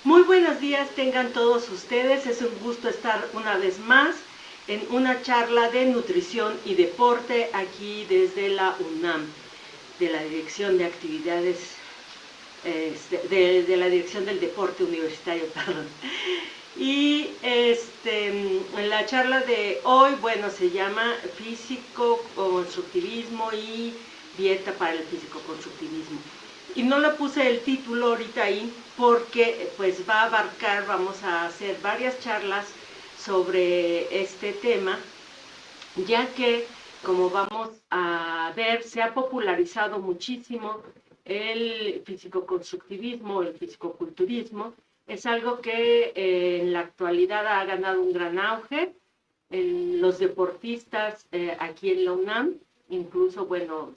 Muy buenos días tengan todos ustedes, es un gusto estar una vez más en una charla de nutrición y deporte aquí desde la UNAM, de la Dirección de Actividades, de la Dirección del Deporte Universitario, perdón. Y la charla de hoy, bueno, se llama Físico-Constructivismo y Dieta para el Físico-Constructivismo. Y no le puse el título ahorita ahí porque pues va a abarcar, vamos a hacer varias charlas sobre este tema, ya que, como vamos a ver, se ha popularizado muchísimo el físico-constructivismo, el físico-culturismo. Es algo que en la actualidad ha ganado un gran auge en los deportistas aquí en la UNAM. Incluso, bueno,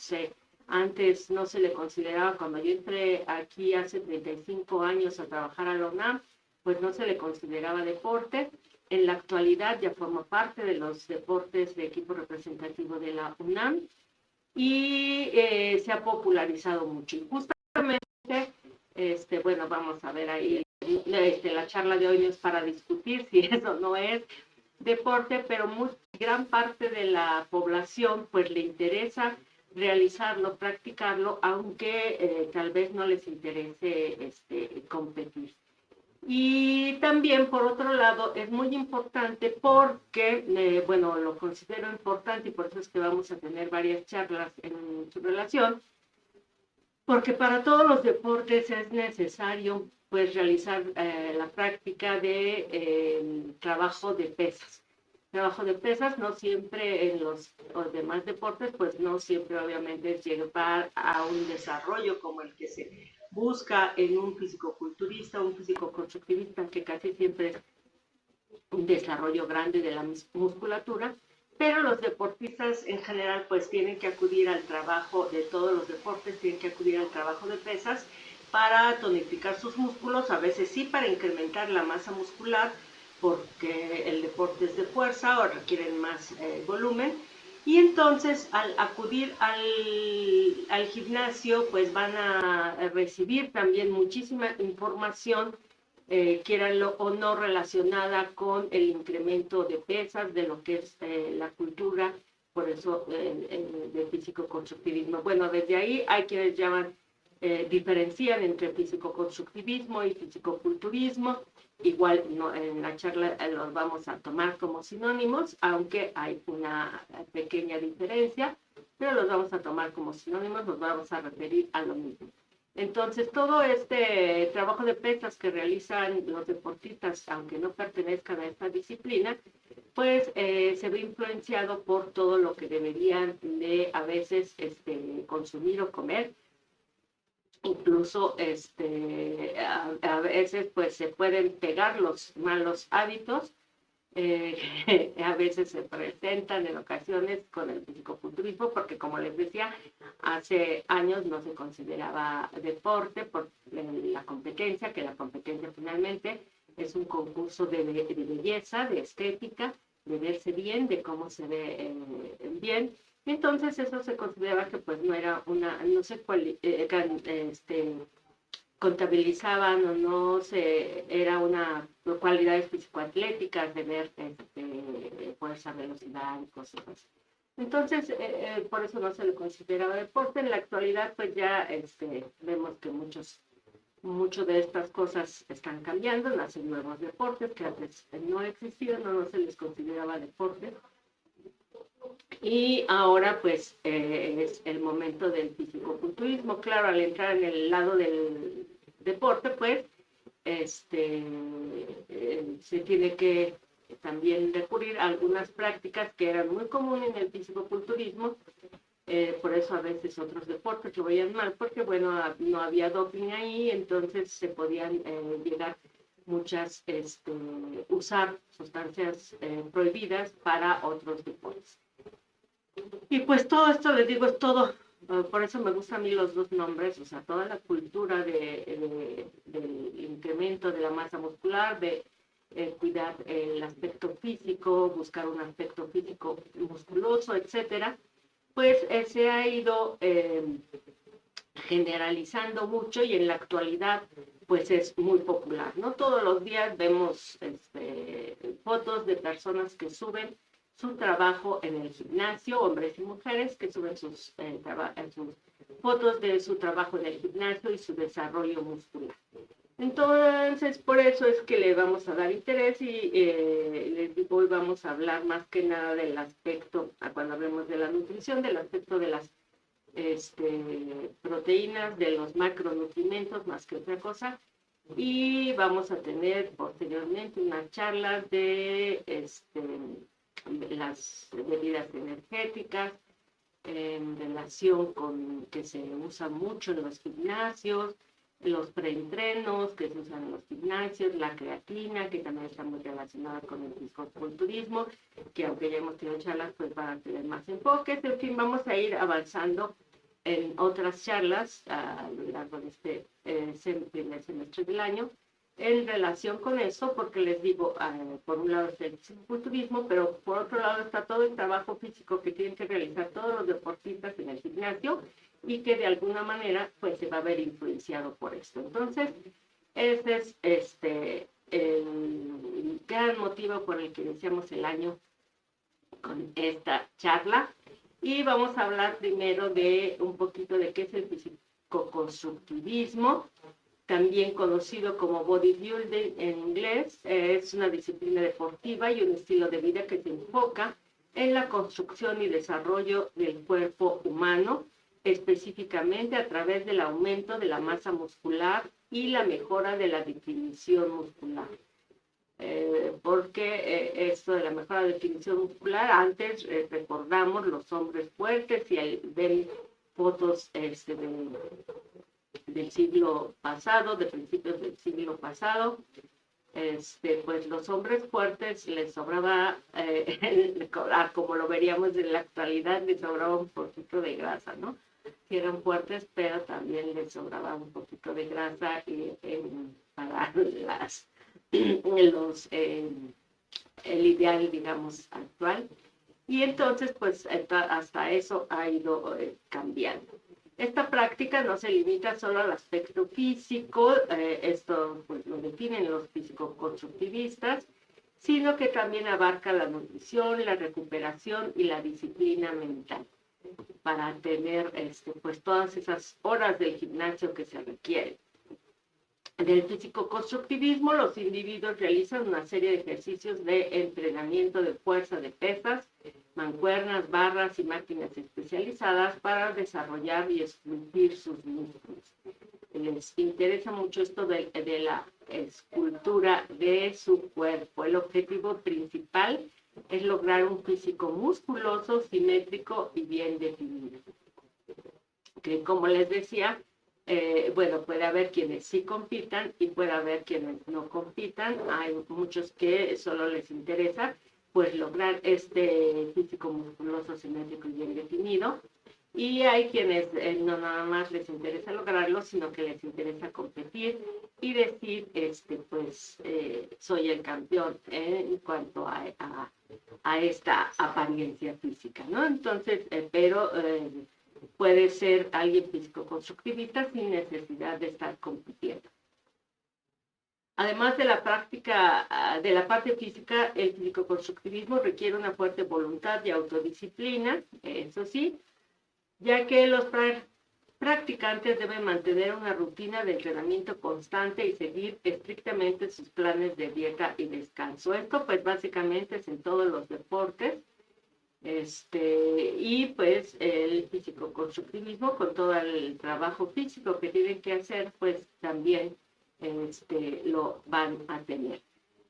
antes no se le consideraba, cuando yo entré aquí hace 35 años a trabajar a la UNAM, pues no se le consideraba deporte. En la actualidad ya forma parte de los deportes de equipo representativo de la UNAM y se ha popularizado mucho. Y justamente, bueno, vamos a ver ahí, la charla de hoy no es para discutir si eso no es deporte, pero gran parte de la población pues le interesa realizarlo, practicarlo, aunque tal vez no les interese competir. Y también, por otro lado, es muy importante porque, bueno, lo considero importante y por eso es que vamos a tener varias charlas en su relación, porque para todos los deportes es necesario pues realizar la práctica de trabajo de pesas. Trabajo de pesas no siempre en los demás deportes, pues no siempre obviamente es llevar a un desarrollo como el que se busca en un fisicoculturista, un fisicoconstructivista, que casi siempre es un desarrollo grande de la musculatura, pero los deportistas en general pues tienen que acudir al trabajo de todos los deportes, tienen que acudir al trabajo de pesas para tonificar sus músculos, a veces sí para incrementar la masa muscular, porque el deporte es de fuerza o requieren más volumen. Y entonces al acudir al gimnasio pues van a recibir también muchísima información, quieranlo o no, relacionada con el incremento de pesas, de lo que es la cultura, por eso de físico-constructivismo. Bueno, desde ahí hay quienes llaman, diferencian entre físico-constructivismo y físico-culturismo. Igual no, en la charla los vamos a tomar como sinónimos, aunque hay una pequeña diferencia, pero los vamos a tomar como sinónimos, nos vamos a referir a lo mismo. Entonces, todo este trabajo de pesas que realizan los deportistas, aunque no pertenezcan a esta disciplina, pues se ve influenciado por todo lo que deberían de a veces consumir o comer. Incluso a veces pues se pueden pegar los malos hábitos, que a veces se presentan en ocasiones con el fisicoculturismo, porque como les decía, hace años no se consideraba deporte por la competencia, que la competencia finalmente es un concurso de belleza, de estética, de verse bien, de cómo se ve bien. Entonces eso se consideraba que pues no era una, no sé cuál, contabilizaban o no se, era una cualidades físico-atléticas, de ver fuerza, velocidad y cosas así. Entonces, por eso no se le consideraba deporte. En la actualidad, pues ya vemos que mucho de estas cosas están cambiando, nacen nuevos deportes que antes no existían, no se les consideraba deporte. Y ahora pues es el momento del fisicoculturismo. Claro, al entrar en el lado del deporte, pues se tiene que también recurrir a algunas prácticas que eran muy comunes en el fisicoculturismo. Por eso a veces otros deportes lo veían mal, porque bueno, no había doping ahí, entonces se podían llegar muchas, usar sustancias prohibidas para otros deportes. Y pues todo esto, les digo, es todo, por eso me gustan a mí los dos nombres, o sea, toda la cultura del incremento de la masa muscular, de cuidar el aspecto físico, buscar un aspecto físico musculoso, etcétera, pues se ha ido generalizando mucho, y en la actualidad pues es muy popular, ¿no? Todos los días vemos fotos de personas que suben su trabajo en el gimnasio, hombres y mujeres que suben sus fotos de su trabajo en el gimnasio y su desarrollo muscular. Entonces, por eso es que le vamos a dar interés, y les digo, hoy vamos a hablar más que nada del aspecto, cuando hablemos de la nutrición, del aspecto de las proteínas, de los macronutrientes más que otra cosa. Y vamos a tener posteriormente una charla de las bebidas energéticas en relación con que se usan mucho en los gimnasios, los preentrenos que se usan en los gimnasios, la creatina, que también está muy relacionada con el fisicoculturismo, que aunque ya hemos tenido charlas, pues van a tener más enfoques. En fin, vamos a ir avanzando en otras charlas a lo largo de primer semestre del año en relación con eso, porque les digo, por un lado está el fisiculturismo, pero por otro lado está todo el trabajo físico que tienen que realizar todos los deportistas en el gimnasio, y que de alguna manera pues se va a ver influenciado por esto. Entonces, ese es el gran motivo por el que iniciamos el año con esta charla. Y vamos a hablar primero de un poquito de qué es el fisicoconstructivismo, también conocido como bodybuilding en inglés. Es una disciplina deportiva y un estilo de vida que se enfoca en la construcción y desarrollo del cuerpo humano, específicamente a través del aumento de la masa muscular y la mejora de la definición muscular. Porque esto de la mejora de definición muscular, antes recordamos los hombres fuertes, y al ver fotos del siglo pasado, de principios del siglo pasado, pues los hombres fuertes les sobraba, como lo veríamos en la actualidad, les sobraba un poquito de grasa, ¿no? Si eran fuertes, pero también les sobraba un poquito de grasa para el ideal, digamos, actual. Y entonces, pues, hasta eso ha ido cambiando. Esta práctica no se limita solo al aspecto físico, esto pues lo definen los físico-constructivistas, sino que también abarca la nutrición, la recuperación y la disciplina mental, para tener pues todas esas horas del gimnasio que se requieren. En el físico-constructivismo, los individuos realizan una serie de ejercicios de entrenamiento de fuerza de pesas, mancuernas, barras y máquinas especializadas para desarrollar y esculpir sus músculos. Les interesa mucho esto de la escultura de su cuerpo. El objetivo principal es lograr un físico musculoso, simétrico y bien definido. Que, como les decía, bueno, puede haber quienes sí compitan y puede haber quienes no compitan. Hay muchos que solo les interesa pues lograr este físico musculoso, simétrico y bien definido. Y hay quienes no nada más les interesa lograrlo, sino que les interesa competir y decir, pues, soy el campeón en cuanto a esta apariencia física, ¿no? Entonces, pero puede ser alguien físico-constructivista sin necesidad de estar compitiendo. Además de la práctica, de la parte física, el físico-constructivismo requiere una fuerte voluntad y autodisciplina, eso sí, ya que los practicantes deben mantener una rutina de entrenamiento constante y seguir estrictamente sus planes de dieta y descanso. Esto pues básicamente es en todos los deportes. Y pues el físico-constructivismo, con todo el trabajo físico que tienen que hacer, pues también lo van a tener.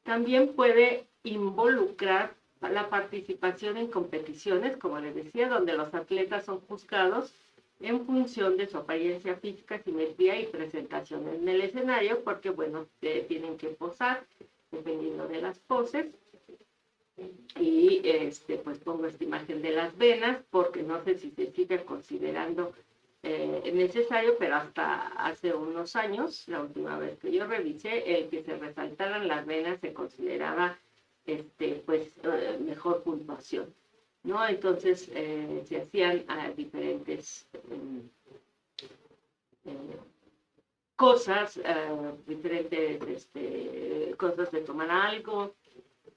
También puede involucrar la participación en competiciones, como les decía, donde los atletas son juzgados en función de su apariencia física, simetría y presentación en el escenario, porque bueno, tienen que posar dependiendo de las poses. Y pues pongo esta imagen de las venas, porque no sé si se sigue considerando necesario, pero hasta hace unos años, la última vez que yo revisé, el que se resaltaran las venas se consideraba pues mejor puntuación, ¿no? Entonces se hacían diferentes cosas, diferentes cosas de tomar algo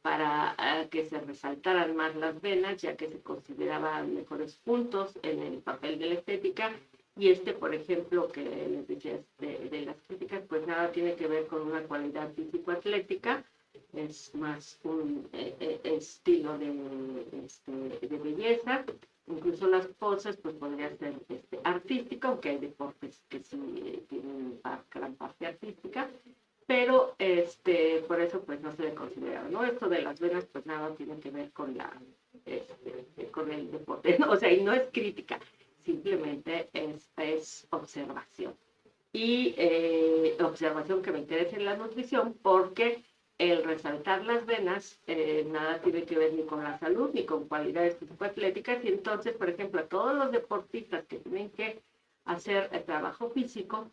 para que se resaltaran más las venas, ya que se consideraban mejores puntos en el papel de la estética. Y por ejemplo, que les decía de las críticas, pues nada tiene que ver con una cualidad físico-atlética, es más un estilo de belleza. Incluso las poses, pues podría ser artística, aunque hay deportes que sí tienen gran parte artística, pero por eso pues no se le considera, ¿no? Esto de las venas pues nada tiene que ver con con el deporte, ¿no? O sea, y no es crítica, simplemente es observación. Y observación que me interesa en la nutrición porque el resaltar las venas nada tiene que ver ni con la salud ni con cualidades físico-atléticas, y entonces, por ejemplo, a todos los deportistas que tienen que hacer trabajo físico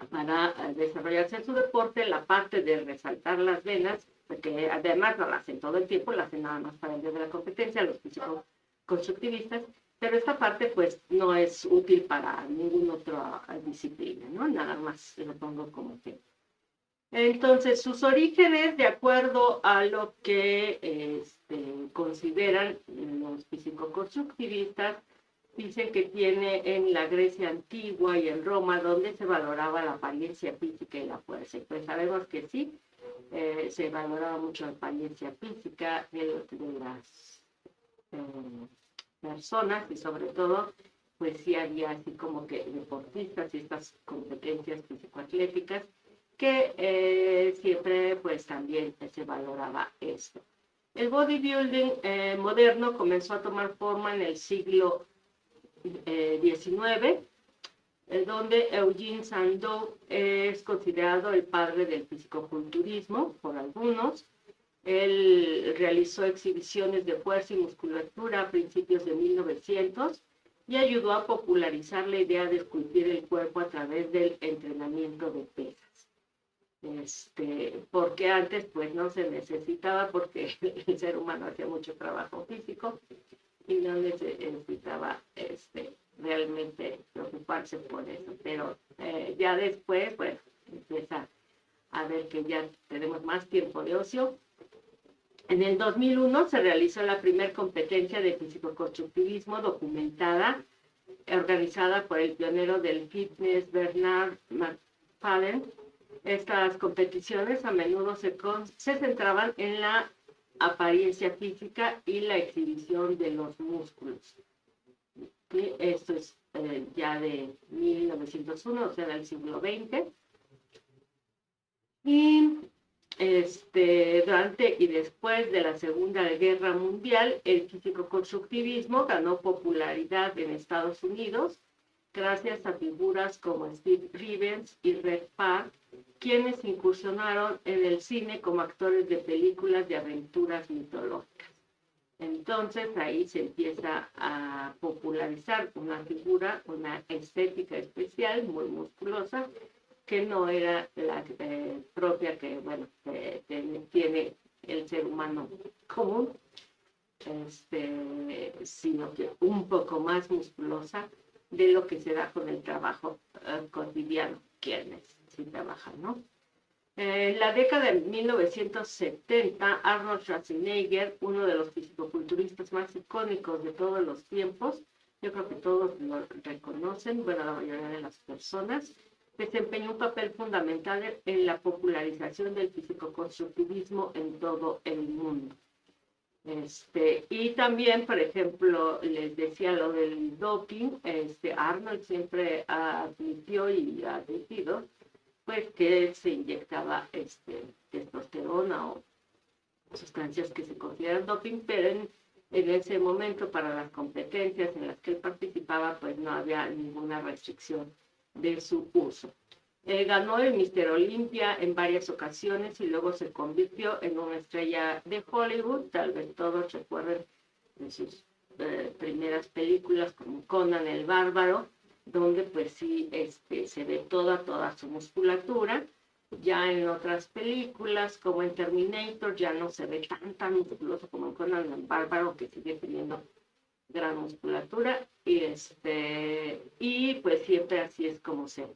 para desarrollarse en su deporte, la parte de resaltar las venas, porque además no la hacen todo el tiempo, la hacen nada más para el día de la competencia, los físico-constructivistas, pero esta parte pues no es útil para ninguna otra disciplina, ¿no? Nada más lo pongo como ejemplo. Entonces, sus orígenes, de acuerdo a lo que consideran los físico-constructivistas, dicen que tiene en la Grecia antigua y en Roma, donde se valoraba la apariencia física y la fuerza. Y pues sabemos que sí, se valoraba mucho la apariencia física de las personas, y sobre todo, pues sí había así como que deportistas y estas competencias físico-atléticas que siempre pues también se valoraba esto. El bodybuilding moderno comenzó a tomar forma en el siglo XIX, donde Eugene Sandow es considerado el padre del fisicoculturismo por algunos. Él realizó exhibiciones de fuerza y musculatura a principios de 1900 y ayudó a popularizar la idea de esculpir el cuerpo a través del entrenamiento de pesas. Porque antes pues no se necesitaba, porque el ser humano hacía mucho trabajo físico y no necesitaba realmente preocuparse por eso, pero ya después pues empieza a ver que ya tenemos más tiempo de ocio. En el 2001 se realizó la primera competencia de fisicoconstructivismo documentada, organizada por el pionero del fitness Bernard McFadden. Estas competiciones a menudo se centraban en la apariencia física y la exhibición de los músculos. ¿Sí? Esto es ya de 1901, o sea, del siglo XX. Y durante y después de la Segunda Guerra Mundial, el físico-constructivismo ganó popularidad en Estados Unidos gracias a figuras como Steve Rivers y Red Park, quienes incursionaron en el cine como actores de películas de aventuras mitológicas. Entonces ahí se empieza a popularizar una figura, una estética especial, muy musculosa, que no era la propia que, bueno, tiene el ser humano común, sino que un poco más musculosa de lo que se da con el trabajo cotidiano, quienes sí trabajan, ¿no? En la década de 1970, Arnold Schwarzenegger, uno de los fisicoculturistas más icónicos de todos los tiempos, yo creo que todos lo reconocen, bueno, la mayoría de las personas, desempeñó un papel fundamental en la popularización del fisicoconstructivismo en todo el mundo. Y también, por ejemplo, les decía lo del doping, Arnold siempre admitió y ha admitido pues que se inyectaba testosterona o sustancias que se consideran doping, pero en ese momento para las competencias en las que él participaba pues no había ninguna restricción de su uso. Ganó el Mr. Olympia en varias ocasiones y luego se convirtió en una estrella de Hollywood. Tal vez todos recuerden de sus primeras películas como Conan el Bárbaro, donde pues sí se ve toda su musculatura. Ya en otras películas como en Terminator ya no se ve tan musculoso como en Conan el Bárbaro, que sigue teniendo gran musculatura, y pues siempre así es como se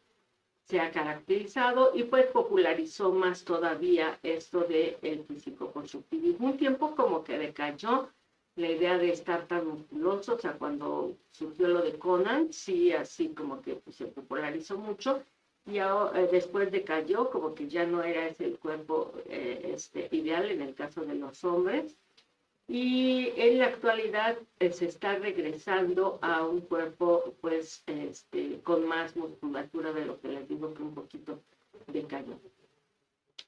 ha caracterizado, y pues popularizó más todavía esto del físico-constructivismo. Un tiempo como que decayó la idea de estar tan musculoso, o sea, cuando surgió lo de Conan, sí, así como que pues, se popularizó mucho, y ahora, después decayó, como que ya no era ese el cuerpo ideal en el caso de los hombres, y en la actualidad se está regresando a un cuerpo pues con más musculatura, de lo que les digo que un poquito decayó.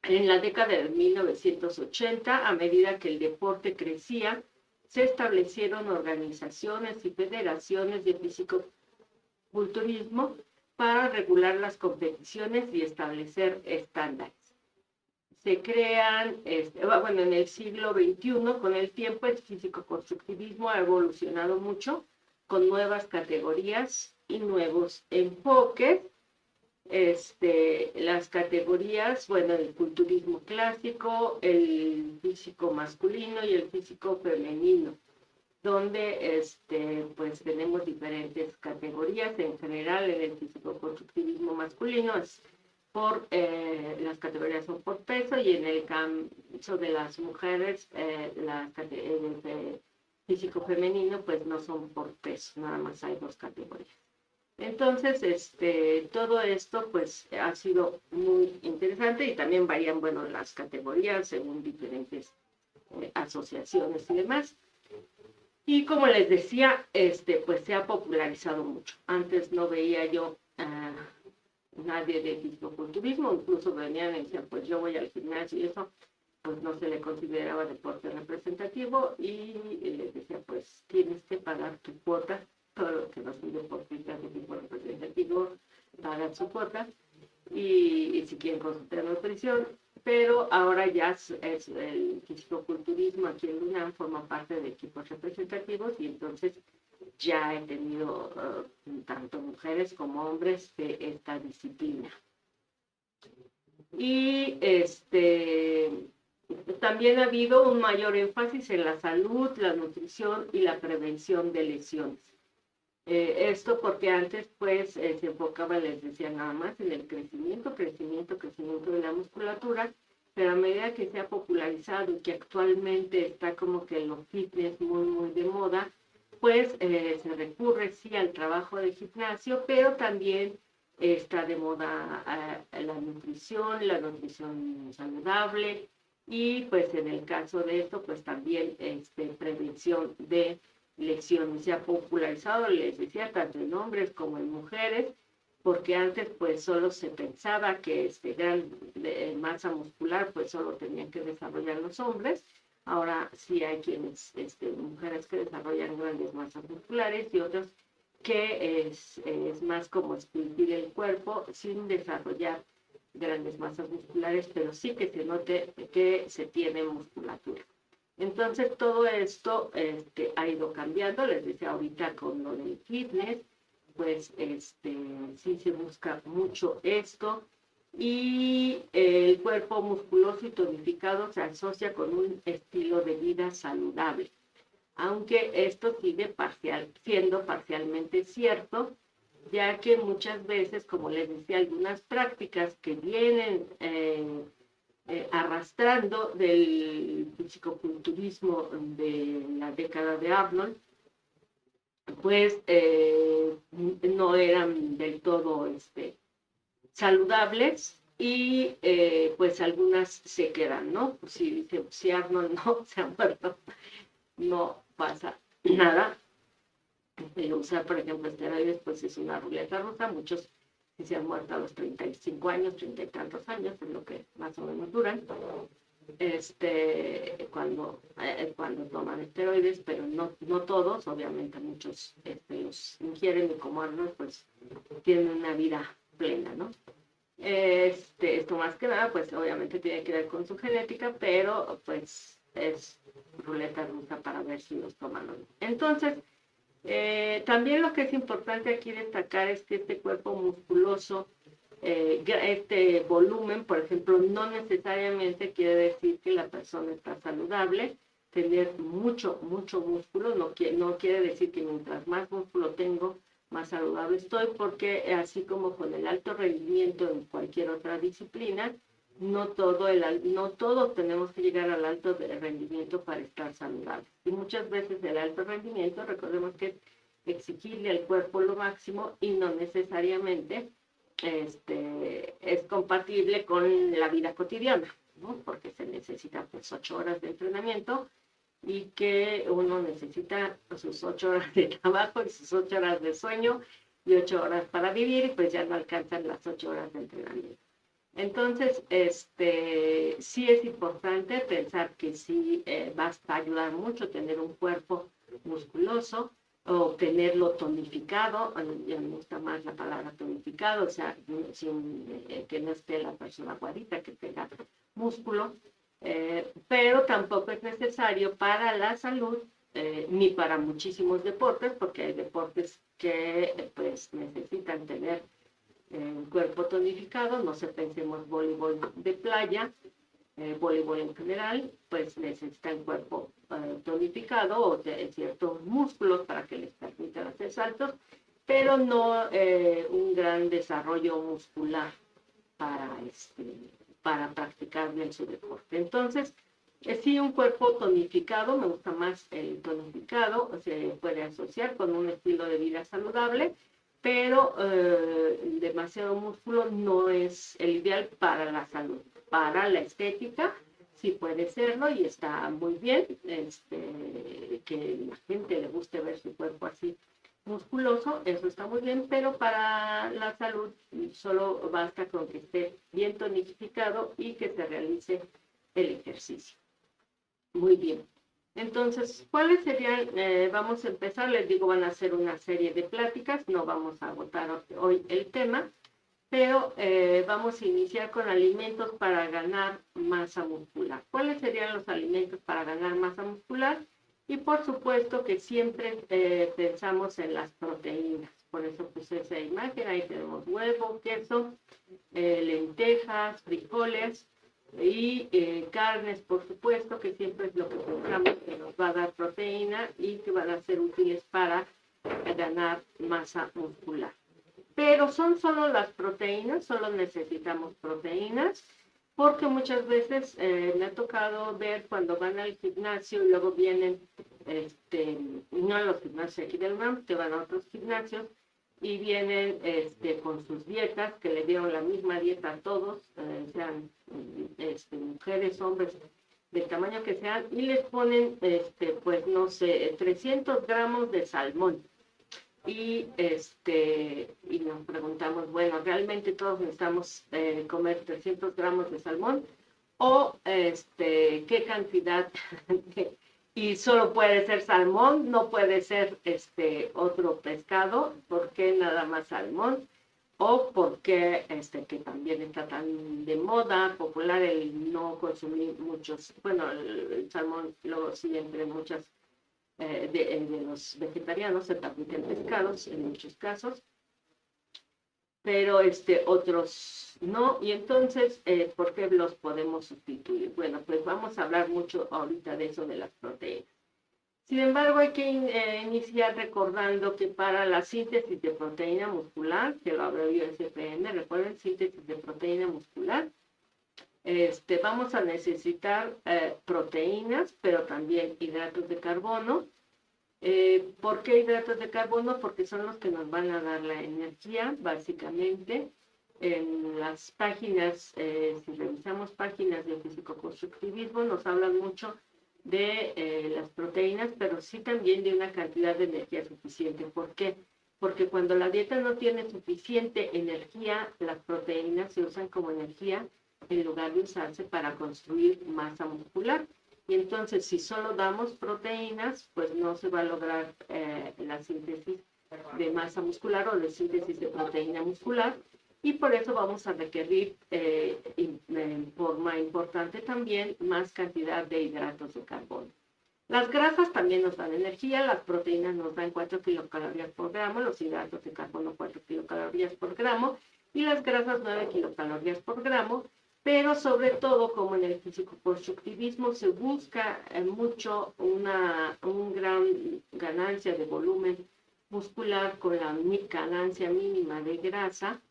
En la década de 1980, a medida que el deporte crecía, se establecieron organizaciones y federaciones de fisicoculturismo para regular las competiciones y establecer estándares. Se crean, bueno, en el siglo XXI, con el tiempo, el físico-constructivismo ha evolucionado mucho, con nuevas categorías y nuevos enfoques. Las categorías, bueno, el culturismo clásico, el físico masculino y el físico femenino, donde pues tenemos diferentes categorías. En general, en el físico-constructivismo masculino las categorías son por peso, y en el caso de las mujeres, el físico femenino pues no son por peso, nada más hay dos categorías. Entonces, todo esto pues ha sido muy interesante, y también varían, bueno, las categorías según diferentes asociaciones y demás. Y como les decía, pues se ha popularizado mucho. Antes no veía yo nadie de fisicoculturismo, incluso venían y decían, pues yo voy al gimnasio, y eso pues no se le consideraba deporte representativo, y les decía, pues tienes que pagar tu cuota. Todo lo que no son deportistas de tipo representativo pagan su cuota, y si quieren consultar nutrición. Pero ahora ya es el fisicoculturismo aquí en UNAM forma parte de equipos representativos, y entonces ya he tenido tanto mujeres como hombres de esta disciplina. Y también ha habido un mayor énfasis en la salud, la nutrición y la prevención de lesiones. Esto porque antes pues se enfocaba, les decía, nada más en el crecimiento de la musculatura, pero a medida que se ha popularizado y que actualmente está como que los fitness muy, muy de moda, pues se recurre sí al trabajo de gimnasio, pero también está de moda la nutrición saludable, y pues en el caso de esto, pues también prevención de lesiones. Se ha popularizado, les decía, tanto en hombres como en mujeres, porque antes pues solo se pensaba que gran masa muscular pues solo tenían que desarrollar los hombres. Ahora sí hay mujeres que desarrollan grandes masas musculares, y otras que es más como esculpir el cuerpo sin desarrollar grandes masas musculares, pero sí que se note que se tiene musculatura. Entonces todo esto ha ido cambiando. Les decía ahorita con lo del fitness, pues sí se busca mucho esto, y el cuerpo musculoso y tonificado se asocia con un estilo de vida saludable, aunque esto sigue siendo parcialmente cierto, ya que muchas veces, como les decía, algunas prácticas que vienen arrastrando del fisicoculturismo de la década de Arnold, pues no eran del todo saludables, y pues algunas se quedan, ¿no? Si Arnold no se ha muerto, no pasa nada. Usar, por ejemplo, esteroides, pues es una ruleta rusa. Muchos sí se han muerto a los 35 años, 30 y tantos años, es lo que más o menos duran, cuando toman esteroides, pero no todos, obviamente muchos los ingieren, y como Arnold, pues tienen una vida plena, ¿no? Esto más que nada, pues obviamente tiene que ver con su genética, pero pues es ruleta rusa para ver si los toman o no. Entonces, también lo que es importante aquí destacar es que este cuerpo musculoso, este volumen, por ejemplo, no necesariamente quiere decir que la persona está saludable. tener mucho músculo. No quiere decir que mientras más músculo tengo, más saludable estoy, porque así como con el alto rendimiento en cualquier otra disciplina, no todos tenemos que llegar al alto rendimiento para estar saludables. Y muchas veces el alto rendimiento, recordemos que es exigirle al cuerpo lo máximo y no necesariamente es compatible con la vida cotidiana, ¿no? Porque se necesita pues 8 horas de entrenamiento y que uno necesita sus 8 horas de trabajo y sus 8 horas de sueño y 8 horas para vivir, y pues ya no alcanzan las 8 horas de entrenamiento. Entonces, sí es importante pensar que sí va a ayudar mucho tener un cuerpo musculoso o tenerlo tonificado. Ya me gusta más la palabra tonificado, o sea, que no esté la persona aguadita, que tenga músculo, pero tampoco es necesario para la salud ni para muchísimos deportes, porque hay deportes que pues necesitan tener cuerpo tonificado. No sé, pensemos voleibol de playa, voleibol en general, pues necesitan cuerpo tonificado o ciertos músculos para que les permitan hacer saltos, pero no un gran desarrollo muscular para, para practicar bien su deporte. Entonces, sí, un cuerpo tonificado, me gusta más el tonificado, se puede asociar con un estilo de vida saludable, pero demasiado músculo no es el ideal para la salud. Para la estética sí puede serlo y está muy bien, que la gente le guste ver su cuerpo así musculoso, eso está muy bien, pero para la salud solo basta con que esté bien tonificado y que se realice el ejercicio. Muy bien. Entonces, ¿cuáles serían? Vamos a empezar, les digo, van a ser una serie de pláticas, no vamos a agotar hoy el tema, pero vamos a iniciar con alimentos para ganar masa muscular. ¿Cuáles serían los alimentos para ganar masa muscular? Y por supuesto que siempre pensamos en las proteínas. Por eso puse esa imagen, ahí tenemos huevo, queso, lentejas, frijoles y carnes, por supuesto, que siempre es lo que pensamos que nos va a dar proteína y que van a ser útiles para ganar masa muscular. Pero son solo las proteínas, solo necesitamos proteínas, porque muchas veces me ha tocado ver cuando van al gimnasio y luego vienen, no a los gimnasios aquí del UNAM, que van a otros gimnasios, y vienen con sus dietas, que le dieron la misma dieta a todos, sean mujeres, hombres, del tamaño que sean, y les ponen, pues no sé, 300 gramos de salmón. Y nos preguntamos, bueno, ¿realmente todos necesitamos comer 300 gramos de salmón? ¿O qué cantidad? Y solo puede ser salmón, no puede ser otro pescado. ¿Por qué nada más salmón? O porque que también está tan de moda, popular, el no consumir muchos, bueno, el salmón luego sí entre muchas de los vegetarianos se permiten pescados en muchos casos, pero otros no. Y entonces, ¿por qué los podemos sustituir? Bueno, pues vamos a hablar mucho ahorita de eso, de las proteínas. Sin embargo, hay que iniciar recordando que para la síntesis de proteína muscular, que lo abrevió SPM, recuerden, síntesis de proteína muscular, vamos a necesitar proteínas, pero también hidratos de carbono. ¿Por qué hidratos de carbono? Porque son los que nos van a dar la energía, básicamente. En las páginas, si revisamos páginas de físico-constructivismo, nos hablan mucho de las proteínas, pero sí también de una cantidad de energía suficiente. ¿Por qué? Porque cuando la dieta no tiene suficiente energía, las proteínas se usan como energía en lugar de usarse para construir masa muscular. Y entonces, si solo damos proteínas, pues no se va a lograr la síntesis de masa muscular o la síntesis de proteína muscular. Y por eso vamos a requerir en forma importante también más cantidad de hidratos de carbono. Las grasas también nos dan energía, las proteínas nos dan 4 kilocalorías por gramo, los hidratos de carbono 4 kilocalorías por gramo y las grasas 9 kilocalorías por gramo. pero sobre todo, como en el físico-constructivismo, se busca mucho una gran ganancia de volumen muscular con la ganancia mínima de grasa.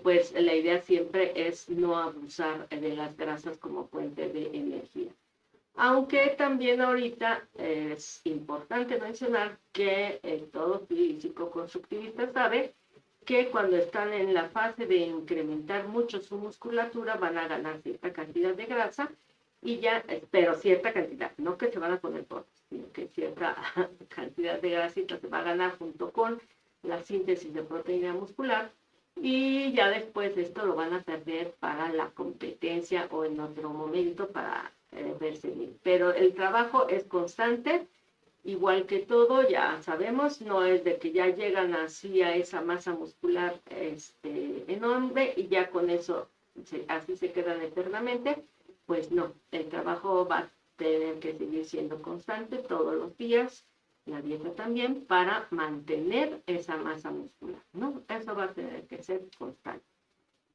Pues la idea siempre es no abusar de las grasas como fuente de energía. Aunque también ahorita es importante mencionar que todo físico constructivista sabe que cuando están en la fase de incrementar mucho su musculatura van a ganar cierta cantidad de grasa y ya, pero cierta cantidad, no que se van a poner todos, sino que cierta cantidad de grasita se va a ganar junto con la síntesis de proteína muscular y ya después de esto lo van a perder para la competencia o en otro momento para verse bien. Pero el trabajo es constante, igual que todo, ya sabemos, no es de que ya llegan así a esa masa muscular enorme y ya con eso así se quedan eternamente, pues no, el trabajo va a tener que seguir siendo constante todos los días, la dieta también, para mantener esa masa muscular, ¿no? Eso va a tener que ser constante.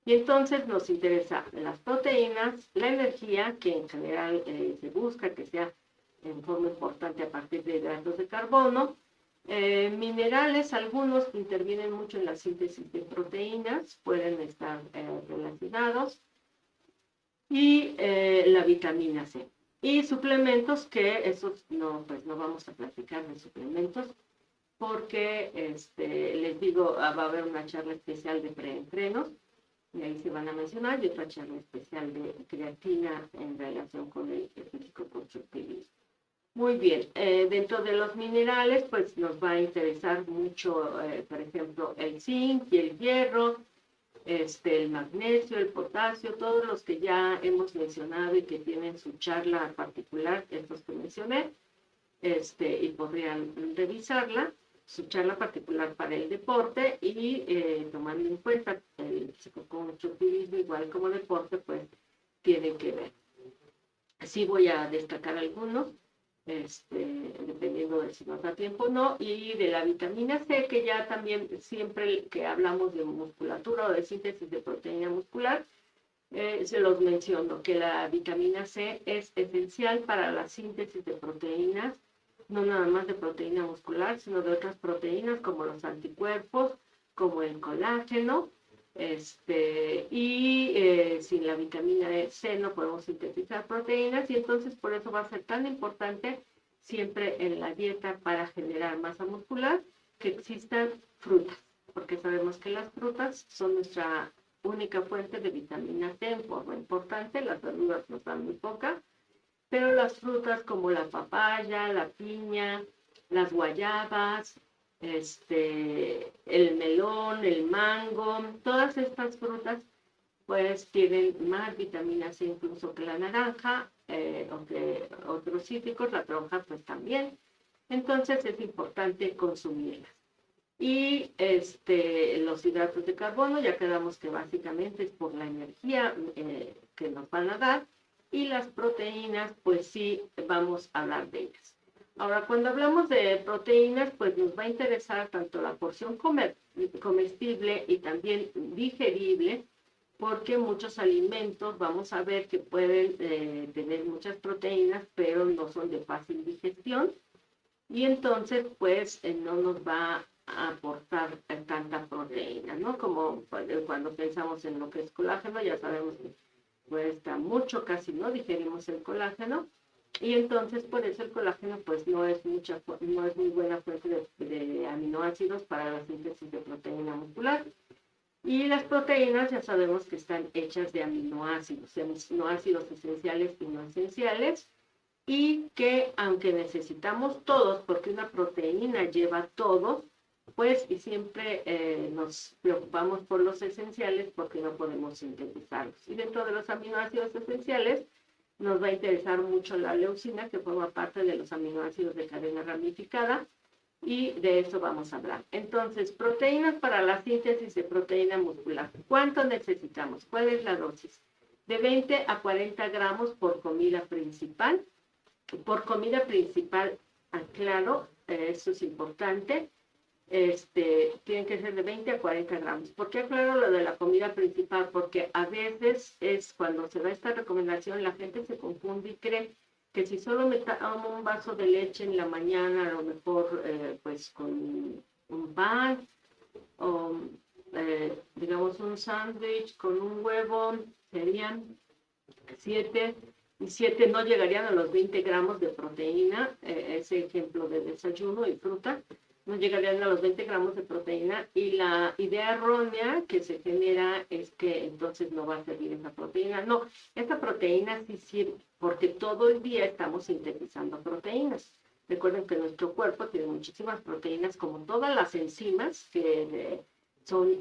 Y entonces nos interesan las proteínas, la energía, que en general se busca que sea en forma importante a partir de hidratos de carbono, minerales, algunos que intervienen mucho en la síntesis de proteínas, pueden estar relacionados, y la vitamina C. Y suplementos, que esos no, pues no vamos a platicar de suplementos, porque les digo, va a haber una charla especial de preentrenos, y ahí se van a mencionar, y otra charla especial de creatina en relación con el físico-constructivismo. Muy bien, dentro de los minerales, pues nos va a interesar mucho, por ejemplo, el zinc y el hierro, el magnesio, el potasio, todos los que ya hemos mencionado y que tienen su charla particular, estos que mencioné, y podrían revisarla, su charla particular para el deporte y tomando en cuenta el psicoconstructivismo igual como deporte, pues tiene que ver. Sí voy a destacar algunos, dependiendo de si nos da tiempo o no, y de la vitamina C, que ya también siempre que hablamos de musculatura o de síntesis de proteína muscular, se los menciono, que la vitamina C es esencial para la síntesis de proteínas, no nada más de proteína muscular, sino de otras proteínas como los anticuerpos, como el colágeno, sin la vitamina C no podemos sintetizar proteínas y entonces por eso va a ser tan importante siempre en la dieta para generar masa muscular que existan frutas, porque sabemos que las frutas son nuestra única fuente de vitamina C en forma importante, las verduras nos dan muy poca, pero las frutas como la papaya, la piña, las guayabas, el melón, el mango, todas estas frutas pues tienen más vitamina C incluso que la naranja, o que otros cítricos, la toronja pues también. Entonces es importante consumirlas. Y los hidratos de carbono, ya quedamos que básicamente es por la energía que nos van a dar, y las proteínas, pues sí, vamos a hablar de ellas. Ahora, cuando hablamos de proteínas, pues nos va a interesar tanto la porción comestible y también digerible, porque muchos alimentos vamos a ver que pueden tener muchas proteínas, pero no son de fácil digestión, y entonces pues no nos va a aportar tanta proteína, ¿no? Como cuando pensamos en lo que es colágeno, ya sabemos que cuesta mucho, casi no digerimos el colágeno, y entonces por eso el colágeno pues no es muy buena fuente de aminoácidos para la síntesis de proteína muscular. Y las proteínas ya sabemos que están hechas de aminoácidos esenciales y no esenciales, y que aunque necesitamos todos, porque una proteína lleva todo, pues y siempre nos preocupamos por los esenciales porque no podemos sintetizarlos. Y dentro de los aminoácidos esenciales nos va a interesar mucho la leucina, que forma parte de los aminoácidos de cadena ramificada, y de eso vamos a hablar. Entonces, proteínas para la síntesis de proteína muscular. ¿Cuánto necesitamos? ¿Cuál es la dosis? De 20 a 40 gramos por comida principal. Por comida principal, aclaro, eso es importante, tienen que ser de 20 a 40 gramos. ¿Por qué aclaro lo de la comida principal? Porque a veces es cuando se da esta recomendación, la gente se confunde y cree que si solo me tomo un vaso de leche en la mañana, a lo mejor pues con un pan o digamos un sándwich con un huevo, serían 7 y 7 no llegarían a los 20 gramos de proteína, ese ejemplo de desayuno y fruta, no llegarían a los 20 gramos de proteína y la idea errónea que se genera es que entonces no va a servir esa proteína. No, esta proteína sí sirve porque todo el día estamos sintetizando proteínas. Recuerden que nuestro cuerpo tiene muchísimas proteínas, como todas las enzimas que son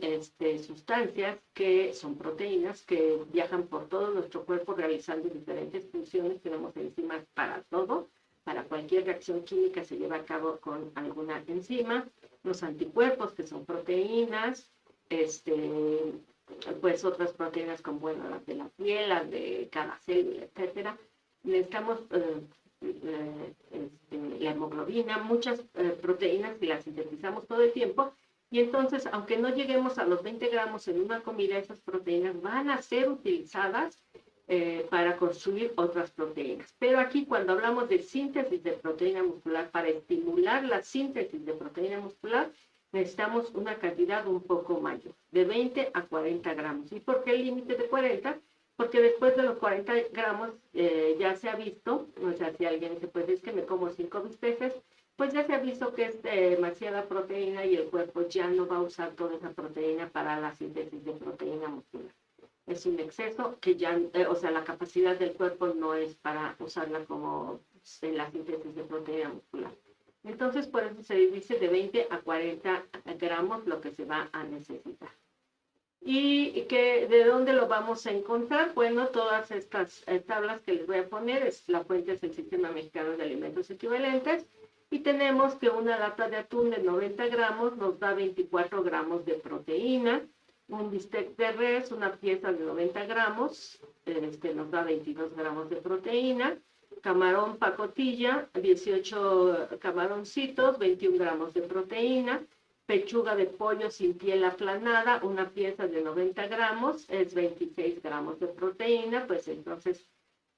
sustancias que son proteínas que viajan por todo nuestro cuerpo realizando diferentes funciones. Tenemos enzimas para todo, para cualquier reacción química se lleva a cabo con alguna enzima. Los anticuerpos, que son proteínas, pues otras proteínas como bueno, las de la piel, las de cada célula, etcétera. Necesitamos la hemoglobina, muchas proteínas que las sintetizamos todo el tiempo. Y entonces, aunque no lleguemos a los 20 gramos en una comida, esas proteínas van a ser utilizadas para construir otras proteínas. Pero aquí, cuando hablamos de síntesis de proteína muscular, para estimular la síntesis de proteína muscular, necesitamos una cantidad un poco mayor, de 20 a 40 gramos. ¿Y por qué el límite de 40? Porque después de los 40 gramos ya se ha visto, o sea, si alguien dice, pues es que me como 5 bisteces, pues ya se ha visto que es demasiada proteína y el cuerpo ya no va a usar toda esa proteína para la síntesis de proteína muscular. Es un exceso que ya, o sea, la capacidad del cuerpo no es para usarla como en la síntesis de proteína muscular. Entonces, por eso se dice de 20 a 40 gramos lo que se va a necesitar. ¿Y que, de dónde lo vamos a encontrar? Bueno, todas estas tablas que les voy a poner, la fuente es el Sistema Mexicano de Alimentos Equivalentes, y tenemos que una lata de atún de 90 gramos nos da 24 gramos de proteína, un bistec de res, una pieza de 90 gramos, nos da 22 gramos de proteína, camarón pacotilla, 18 camaroncitos, 21 gramos de proteína, pechuga de pollo sin piel aplanada, una pieza de 90 gramos, es 26 gramos de proteína, pues entonces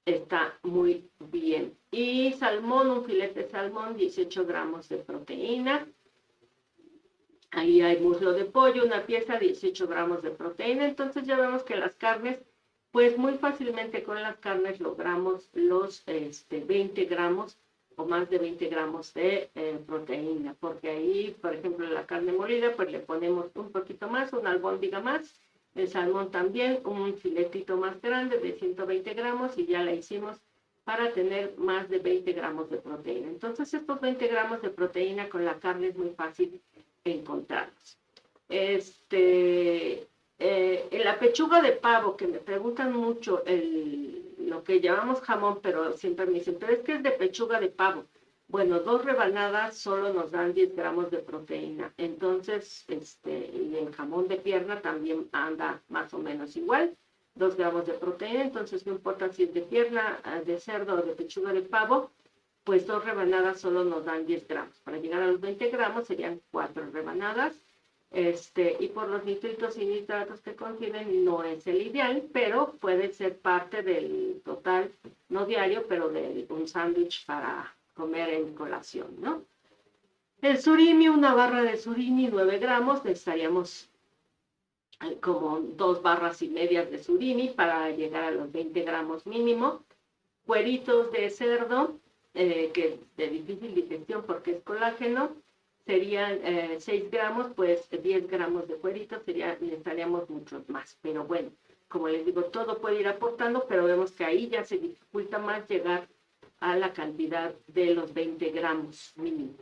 está muy bien. Y salmón, un filete de salmón, 18 gramos de proteína. Ahí hay muslo de pollo, una pieza, 18 gramos de proteína. Entonces ya vemos que las carnes, pues muy fácilmente con las carnes logramos los 20 gramos o más de 20 gramos de proteína, porque ahí, por ejemplo, la carne molida, pues le ponemos un poquito más, una albóndiga más, el salmón también, un filetito más grande de 120 gramos y ya la hicimos para tener más de 20 gramos de proteína. Entonces, estos 20 gramos de proteína con la carne es muy fácil encontrarlos. En la pechuga de pavo, que me preguntan mucho lo que llamamos jamón, pero siempre me dicen, pero es que es de pechuga de pavo. Bueno, 2 rebanadas solo nos dan 10 gramos de proteína. Entonces, y el jamón de pierna también anda más o menos igual, 2 gramos de proteína. Entonces, no importa si es de pierna, de cerdo o de pechuga de pavo, pues 2 rebanadas solo nos dan 10 gramos. Para llegar a los 20 gramos serían 4 rebanadas. Y por los nitritos y nitratos que contienen no es el ideal, pero puede ser parte del total, no diario, pero de un sándwich para comer en colación, ¿no? El surimi, una barra de surimi, 9 gramos, necesitaríamos como 2 barras y medias de surimi para llegar a los 20 gramos mínimo. Cueritos de cerdo, que es de difícil digestión porque es colágeno, serían 6 gramos, pues 10 gramos de cueritos, necesitaríamos muchos más. Pero bueno, como les digo, todo puede ir aportando, pero vemos que ahí ya se dificulta más llegar a la cantidad de los 20 gramos mínimo.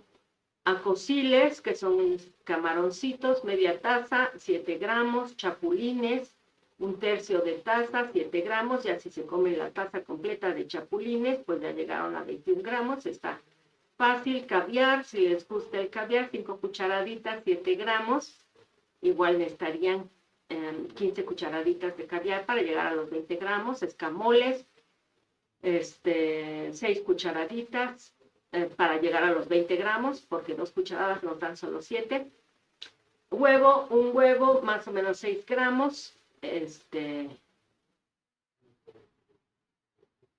Acosiles, que son camaroncitos, media taza, 7 gramos, chapulines, un tercio de taza, 7 gramos, ya si se come la taza completa de chapulines, pues ya llegaron a 21 gramos, está fácil. Caviar, si les gusta el caviar, 5 cucharaditas, 7 gramos, igual necesitarían 15 cucharaditas de caviar para llegar a los 20 gramos. Escamoles, 6 cucharaditas, para llegar a los 20 gramos, porque 2 cucharadas nos dan solo 7. Huevo, un huevo, más o menos 6 gramos.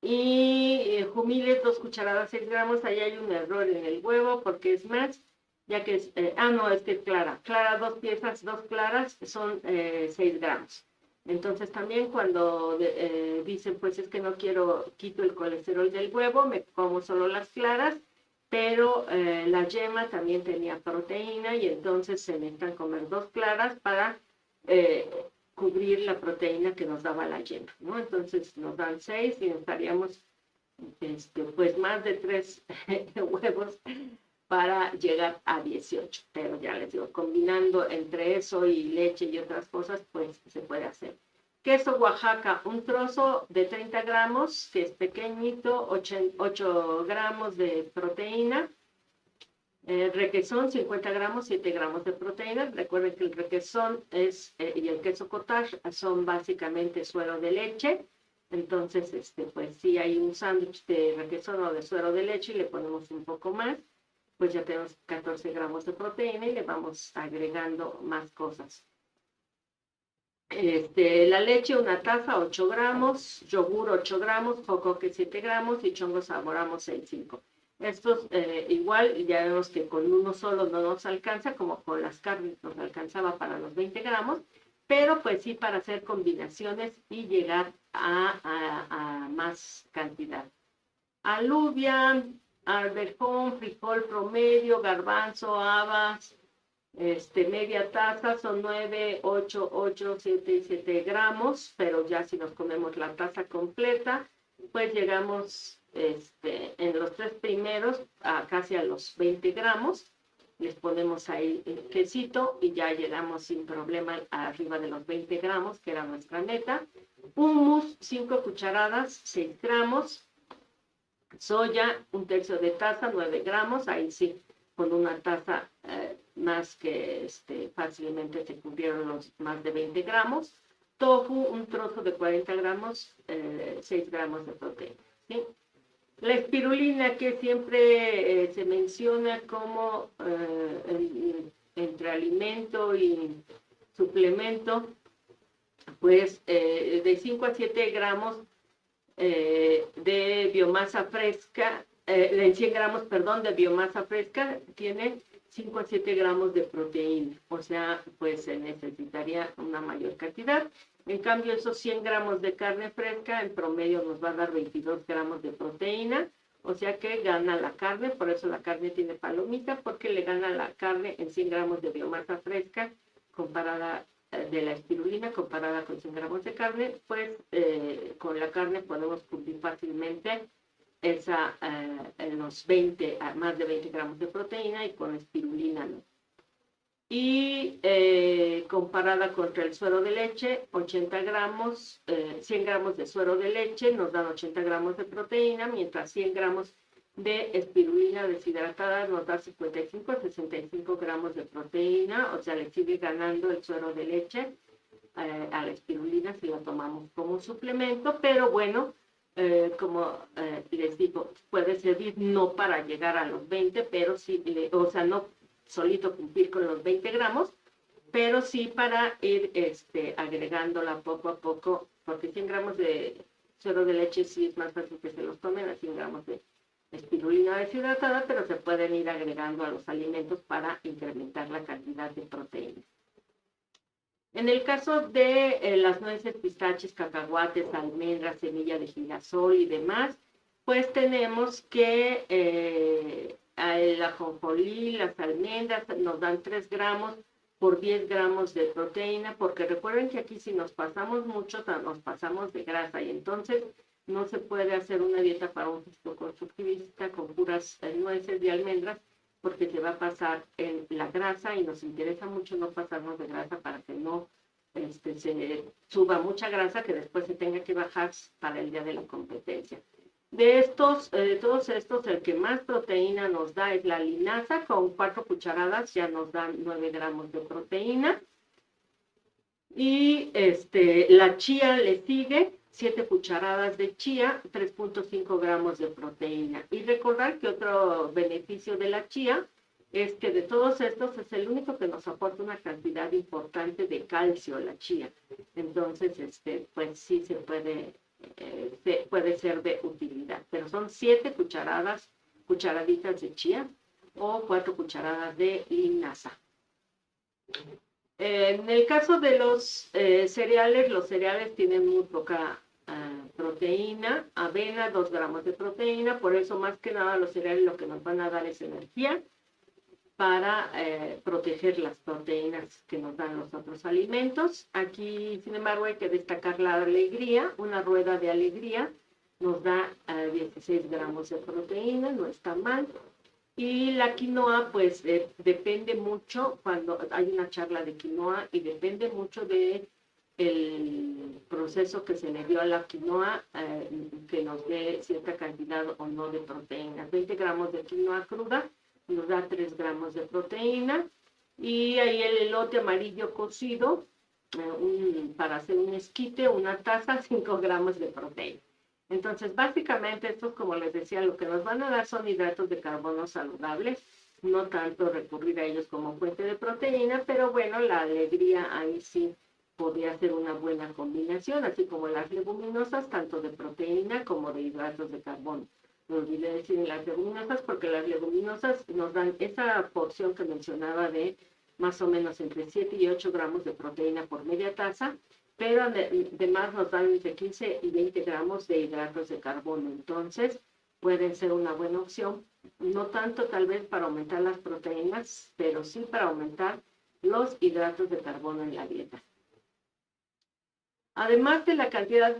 Y jumiles, 2 cucharadas, 6 gramos. Ahí hay un error en el huevo porque es más, ya que es, no, es que es clara. Clara, 2 piezas, 2 claras, son 6 gramos. Entonces también cuando dicen, pues es que no quiero, quito el colesterol del huevo, me como solo las claras, pero la yema también tenía proteína y entonces se necesitan comer 2 claras para cubrir la proteína que nos daba la yema, ¿no? Entonces nos dan 6 y necesitaríamos pues más de 3 huevos para llegar a 18, pero ya les digo, combinando entre eso y leche y otras cosas, pues se puede hacer. Queso Oaxaca, un trozo de 30 gramos, que es pequeñito, 8 gramos de proteína. Requesón, 50 gramos, 7 gramos de proteína. Recuerden que el requesón y el queso cottage son básicamente suero de leche. Entonces, pues si hay un sándwich de requesón o de suero de leche y le ponemos un poco más, pues ya tenemos 14 gramos de proteína y le vamos agregando más cosas. La leche, una taza, 8 gramos, yogur 8 gramos, jocoque 7 gramos y chongos saboramos 6,5. Estos igual ya vemos que con uno solo no nos alcanza, como con las carnes nos alcanzaba para los 20 gramos, pero pues sí para hacer combinaciones y llegar a más cantidad. Alubia, arvejón, frijol promedio, garbanzo, habas, media taza, son 9, 8, 8, 7 y 7 gramos, pero ya si nos comemos la taza completa, pues llegamos en los 3 primeros casi a los 20 gramos. Les ponemos ahí el quesito y ya llegamos sin problema arriba de los 20 gramos, que era nuestra meta. Hummus, 5 cucharadas, 6 gramos. Soya, un tercio de taza, 9 gramos. Ahí sí, con una taza más que fácilmente se cubrieron los más de 20 gramos. Tofu, un trozo de 40 gramos, 6 gramos de proteína. ¿Sí? La espirulina, que siempre se menciona como entre alimento y suplemento, pues de 5 a 7 gramos de biomasa fresca, en 100 gramos, perdón, de biomasa fresca, tiene 5 a 7 gramos de proteína, o sea, pues se necesitaría una mayor cantidad. En cambio, esos 100 gramos de carne fresca, en promedio nos va a dar 22 gramos de proteína, o sea que gana la carne, por eso la carne tiene palomita, porque le gana la carne en 100 gramos de biomasa fresca, comparada de la espirulina, comparada con 100 gramos de carne, pues con la carne podemos cubrir fácilmente los 20, más de 20 gramos de proteína, y con espirulina no. Y comparada contra el suero de leche, 80 gramos, 100 gramos de suero de leche nos dan 80 gramos de proteína, mientras 100 gramos de espirulina deshidratada nos da 55 a 65 gramos de proteína, o sea, le sigue ganando el suero de leche a la espirulina si la tomamos como suplemento, pero bueno, como les digo, puede servir no para llegar a los 20, pero sí, o sea, no solito cumplir con los 20 gramos, pero sí para ir agregándola poco a poco, porque 100 gramos de suero de leche sí es más fácil que se los tomen a 100 gramos de espirulina deshidratada, pero se pueden ir agregando a los alimentos para incrementar la cantidad de proteínas. En el caso de las nueces, pistaches, cacahuates, almendras, semilla de girasol y demás, pues tenemos que el ajonjolí, las almendras nos dan 3 gramos por 10 gramos de proteína, porque recuerden que aquí si nos pasamos mucho, nos pasamos de grasa, y entonces no se puede hacer una dieta para un fisicoconstructivista con puras nueces y almendras, porque se va a pasar en la grasa, y nos interesa mucho no pasarnos de grasa para que no se suba mucha grasa que después se tenga que bajar para el día de la competencia. De todos estos, el que más proteína nos da es la linaza, con 4 cucharadas ya nos dan 9 gramos de proteína. Y la chía le sigue, 7 cucharadas de chía, 3.5 gramos de proteína. Y recordar que otro beneficio de la chía es que de todos estos es el único que nos aporta una cantidad importante de calcio, la chía. Entonces, pues sí se puede ser de utilidad. Pero son 7 cucharaditas de chía o 4 cucharadas de linaza. En el caso de los cereales tienen muy poca proteína, avena, 2 gramos de proteína, por eso más que nada los cereales lo que nos van a dar es energía para proteger las proteínas que nos dan los otros alimentos. Aquí, sin embargo, hay que destacar la alegría, una rueda de alegría nos da 16 gramos de proteína, no está mal. Y la quinoa, pues depende mucho, cuando hay una charla de quinoa, y depende mucho de el proceso que se le dio a la quinoa, que nos dé cierta cantidad o no de proteínas. 20 gramos de quinoa cruda nos da 3 gramos de proteína. Y ahí el elote amarillo cocido, para hacer un esquite, una taza, 5 gramos de proteína. Entonces, básicamente, estos, como les decía, lo que nos van a dar son hidratos de carbono saludables, no tanto recurrir a ellos como fuente de proteína, pero bueno, la alegría ahí sí podría ser una buena combinación, así como las leguminosas, tanto de proteína como de hidratos de carbono. No olvidé decir las leguminosas, porque las leguminosas nos dan esa porción que mencionaba de más o menos entre 7 y 8 gramos de proteína por media taza, pero además nos dan entre 15 y 20 gramos de hidratos de carbono. Entonces, pueden ser una buena opción, no tanto tal vez para aumentar las proteínas, pero sí para aumentar los hidratos de carbono en la dieta. Además de la cantidad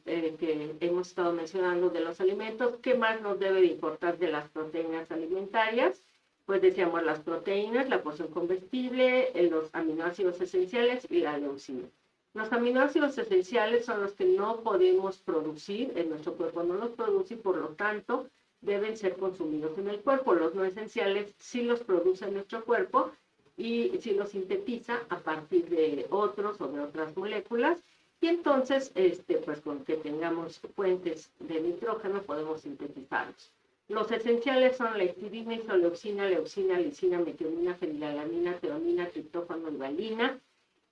que hemos estado mencionando de los alimentos, ¿qué más nos debe de importar de las proteínas alimentarias? Pues decíamos las proteínas, la porción comestible, los aminoácidos esenciales y la leucina. Los aminoácidos esenciales son los que no podemos producir, en nuestro cuerpo no los produce y por lo tanto deben ser consumidos en el cuerpo. Los no esenciales sí los produce nuestro cuerpo y sí los sintetiza a partir de otros o de otras moléculas. Y entonces, pues con que tengamos fuentes de nitrógeno podemos sintetizarlos. Los esenciales son la histidina, isoleucina, leucina, lisina, metionina, fenilalanina, teonina, triptófano y valina.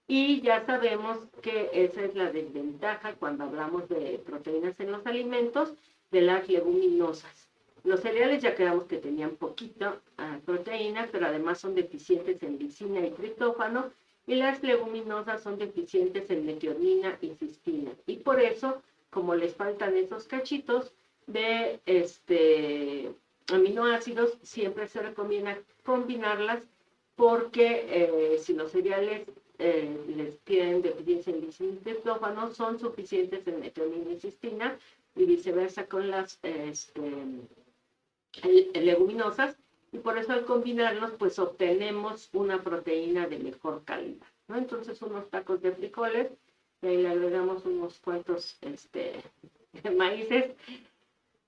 Y ya sabemos que esa es la desventaja cuando hablamos de proteínas en los alimentos de las leguminosas. Los cereales ya quedamos que tenían poquita proteína, pero además son deficientes en lisina y triptófano, y las leguminosas son deficientes en metionina y cistina. Y por eso, como les faltan esos cachitos de aminoácidos, siempre se recomienda combinarlas, porque si los cereales les tienen deficiencia en lisina y triptófano, son suficientes en metionina y cistina, y viceversa con las leguminosas, y por eso al combinarlos pues obtenemos una proteína de mejor calidad, ¿no? Entonces unos tacos de frijoles, y ahí le agregamos unos cuantos maíces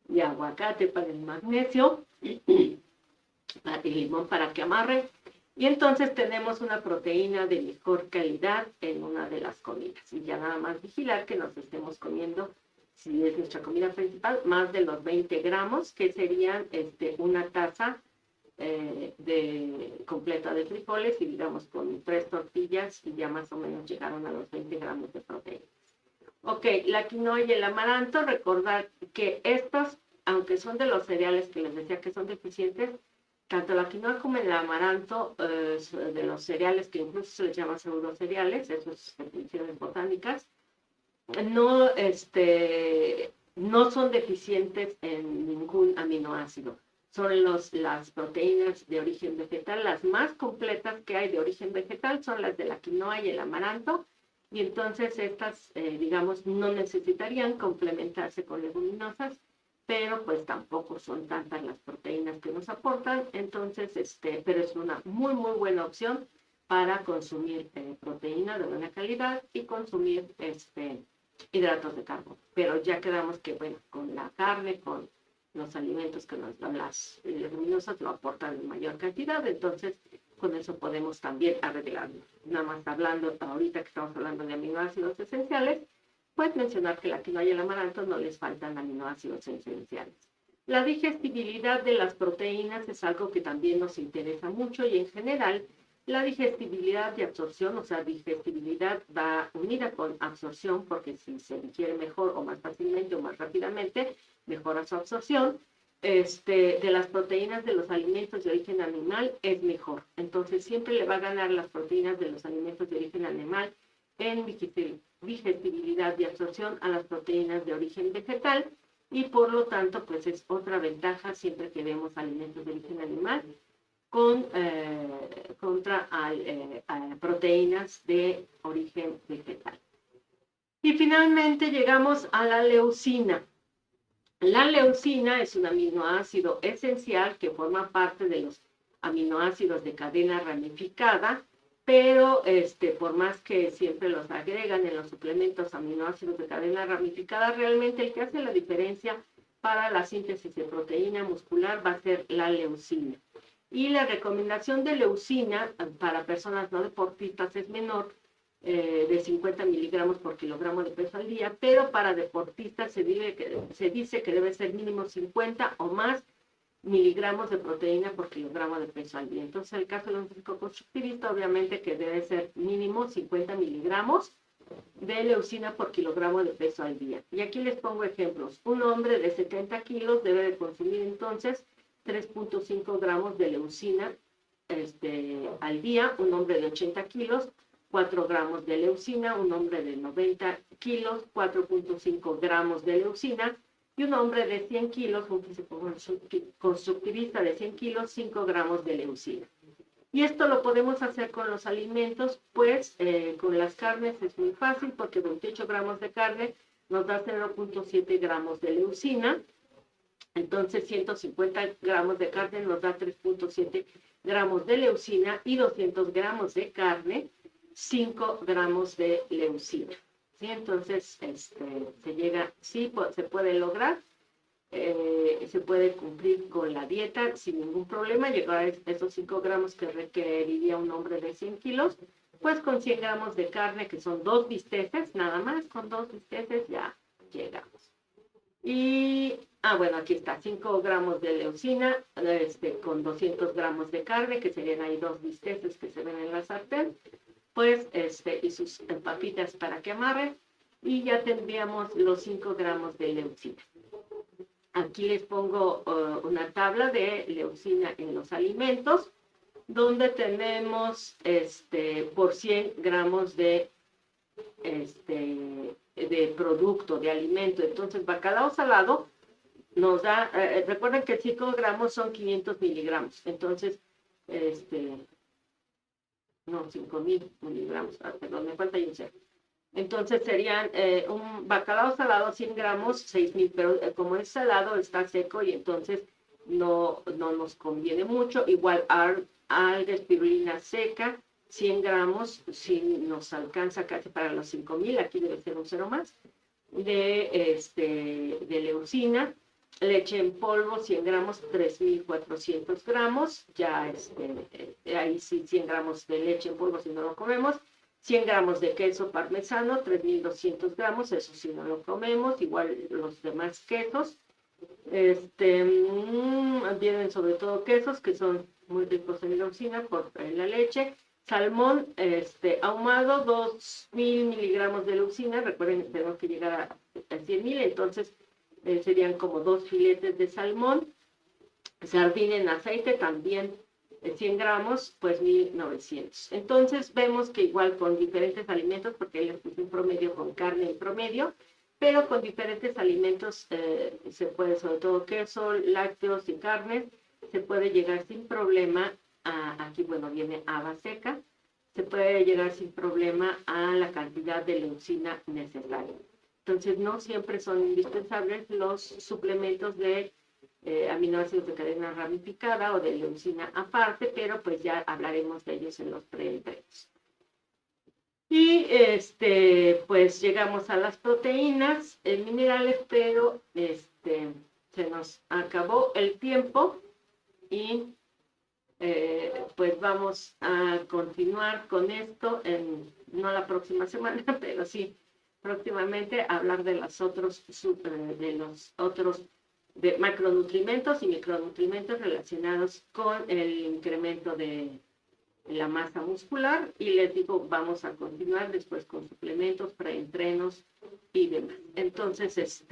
y aguacate para el magnesio y limón para que amarre, y entonces tenemos una proteína de mejor calidad en una de las comidas. Y ya nada más vigilar que nos estemos comiendo, si es nuestra comida principal, más de los 20 gramos, que serían una taza completa de frijoles, y digamos con 3 tortillas, y ya más o menos llegaron a los 20 gramos de proteína. Ok, la quinoa y el amaranto, recordar que estos, aunque son de los cereales que les decía que son deficientes, tanto la quinoa como el amaranto, de los cereales que incluso se les llama pseudocereales, esas definiciones botánicas, no, no son deficientes en ningún aminoácido. Son las proteínas de origen vegetal, las más completas que hay de origen vegetal son las de la quinoa y el amaranto, y entonces estas, digamos, no necesitarían complementarse con leguminosas, pero pues tampoco son tantas las proteínas que nos aportan, entonces, pero es una muy, muy buena opción para consumir proteína de buena calidad y consumir hidratos de carbono. Pero ya quedamos que, bueno, con la carne, con los alimentos que nos dan las leguminosas, lo aportan en mayor cantidad, entonces con eso podemos también arreglarlo. Nada más hablando, ahorita que estamos hablando de aminoácidos esenciales, pues mencionar que la quinoa y el amaranto no les faltan aminoácidos esenciales. La digestibilidad de las proteínas es algo que también nos interesa mucho y en general la digestibilidad y absorción, o sea, digestibilidad va unida con absorción porque si se digiere mejor o más fácilmente o más rápidamente, mejora su absorción. De las proteínas de los alimentos de origen animal es mejor. Entonces siempre le va a ganar las proteínas de los alimentos de origen animal en digestibilidad y absorción a las proteínas de origen vegetal y por lo tanto pues es otra ventaja siempre que vemos alimentos de origen animal contra proteínas de origen vegetal. Y finalmente llegamos a la leucina. La leucina es un aminoácido esencial que forma parte de los aminoácidos de cadena ramificada, pero por más que siempre los agregan en los suplementos aminoácidos de cadena ramificada, realmente el que hace la diferencia para la síntesis de proteína muscular va a ser la leucina. Y la recomendación de leucina para personas no deportistas es menor, de 50 miligramos por kilogramo de peso al día, pero para deportistas se dice que debe ser mínimo 50 o más miligramos de proteína por kilogramo de peso al día. Entonces, en el caso de un físico-constructivista, obviamente que debe ser mínimo 50 miligramos de leucina por kilogramo de peso al día. Y aquí les pongo ejemplos. Un hombre de 70 kilos debe de consumir entonces 3.5 gramos de leucina al día. Un hombre de 80 kilos, 4 gramos de leucina. Un hombre de 90 kilos, 4.5 gramos de leucina. Y un hombre de 100 kilos, un físico-constructivista de 100 kilos, 5 gramos de leucina. Y esto lo podemos hacer con los alimentos, pues con las carnes es muy fácil porque 28 gramos de carne nos da 0.7 gramos de leucina. Entonces 150 gramos de carne nos da 3.7 gramos de leucina y 200 gramos de carne, 5 gramos de leucina. ¿Sí? Entonces se llega, sí, se puede lograr. Se puede cumplir con la dieta sin ningún problema, llegar a esos 5 gramos que requeriría un hombre de 100 kilos, pues con 100 gramos de carne, que son 2 bisteces, nada más, con 2 bisteces ya llegamos. Y, bueno, aquí está, 5 gramos de leucina, con 200 gramos de carne, que serían ahí 2 bisteces que se ven en la sartén, pues, y sus papitas para que amarren, y ya tendríamos los 5 gramos de leucina. Aquí les pongo una tabla de leucina en los alimentos, donde tenemos por 100 gramos de producto, de alimento. Entonces, bacalao salado nos da, recuerden que 5 gramos son 500 miligramos. Entonces, no, 5000 miligramos. Perdón, me falta un cero. Entonces serían un bacalao salado 100 gramos, 6000, pero como es salado está seco y entonces no nos conviene mucho. Igual alga espirulina seca, 100 gramos, si nos alcanza casi para los 5000, aquí debe ser un cero más, de leucina. Leche en polvo, 100 gramos, 3400 gramos, ya ahí sí 100 gramos de leche en polvo si no lo comemos. 100 gramos de queso parmesano, 3.200 gramos, eso sí no lo comemos, igual los demás quesos. Vienen sobre todo quesos que son muy ricos en leucina por la leche. Salmón ahumado, 2.000 miligramos de leucina, recuerden que tenemos que llegar a 100.000, entonces serían como 2 filetes de salmón. Sardina en aceite también 100 gramos, pues 1900. Entonces vemos que igual con diferentes alimentos, porque les puse un promedio con carne en promedio, pero con diferentes alimentos se puede, sobre todo queso, lácteos y carnes, se puede llegar sin problema aquí bueno viene haba seca, se puede llegar sin problema a la cantidad de leucina necesaria. Entonces no siempre son indispensables los suplementos de aminoácidos de cadena ramificada o de leucina aparte, pero pues ya hablaremos de ellos en los preentrenos. Y pues llegamos a las proteínas minerales, pero se nos acabó el tiempo y pues vamos a continuar con esto no la próxima semana, pero sí próximamente hablar de los otros de macronutrimentos y micronutrimentos relacionados con el incremento de la masa muscular, y les digo, vamos a continuar después con suplementos, preentrenos y demás. Entonces,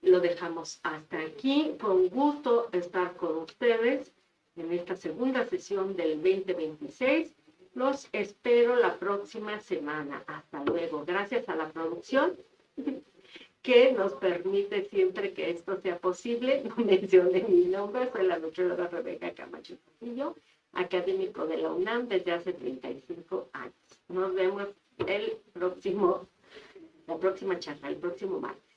lo dejamos hasta aquí. Con gusto estar con ustedes en esta segunda sesión del 2026. Los espero la próxima semana. Hasta luego. Gracias a la producción que nos permite siempre que esto sea posible. No mencioné mi nombre, soy la nutrióloga Rebeca Camacho Castillo, académico de la UNAM desde hace 35 años. Nos vemos la próxima charla, el próximo martes.